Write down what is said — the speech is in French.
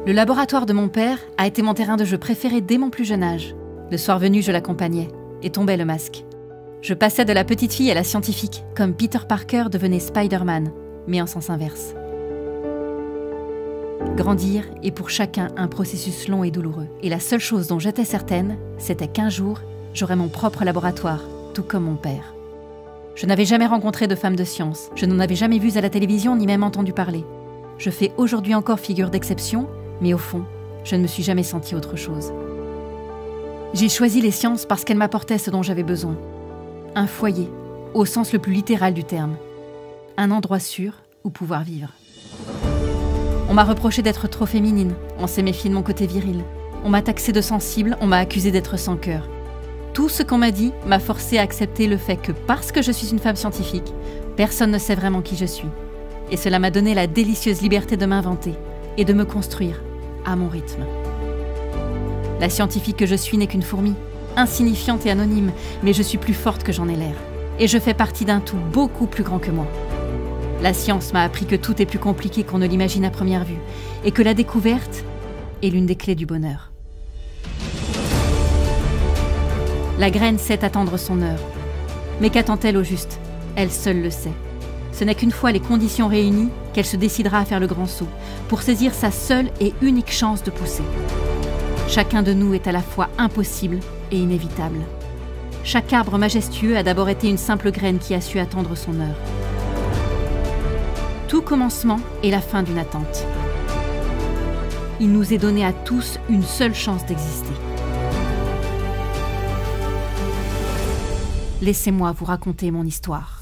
Le laboratoire de mon père a été mon terrain de jeu préféré dès mon plus jeune âge. Le soir venu, je l'accompagnais et tombait le masque. Je passais de la petite fille à la scientifique, comme Peter Parker devenait Spider-Man, mais en sens inverse. Grandir est pour chacun un processus long et douloureux. Et la seule chose dont j'étais certaine, c'était qu'un jour, j'aurais mon propre laboratoire, tout comme mon père. Je n'avais jamais rencontré de femme de science. Je n'en avais jamais vu à la télévision ni même entendu parler. Je fais aujourd'hui encore figure d'exception, mais au fond, je ne me suis jamais sentie autre chose. J'ai choisi les sciences parce qu'elles m'apportaient ce dont j'avais besoin. Un foyer, au sens le plus littéral du terme. Un endroit sûr où pouvoir vivre. On m'a reproché d'être trop féminine, on s'est méfié de mon côté viril. On m'a taxé de sensible, on m'a accusé d'être sans cœur. Tout ce qu'on m'a dit m'a forcé à accepter le fait que parce que je suis une femme scientifique, personne ne sait vraiment qui je suis. Et cela m'a donné la délicieuse liberté de m'inventer et de me construire à mon rythme. La scientifique que je suis n'est qu'une fourmi, insignifiante et anonyme, mais je suis plus forte que j'en ai l'air. Et je fais partie d'un tout beaucoup plus grand que moi. La science m'a appris que tout est plus compliqué qu'on ne l'imagine à première vue, et que la découverte est l'une des clés du bonheur. La graine sait attendre son heure. Mais qu'attend-elle au juste? Elle seule le sait. Ce n'est qu'une fois les conditions réunies qu'elle se décidera à faire le grand saut, pour saisir sa seule et unique chance de pousser. Chacun de nous est à la fois impossible et inévitable. Chaque arbre majestueux a d'abord été une simple graine qui a su attendre son heure. Tout commencement est la fin d'une attente. Il nous est donné à tous une seule chance d'exister. Laissez-moi vous raconter mon histoire.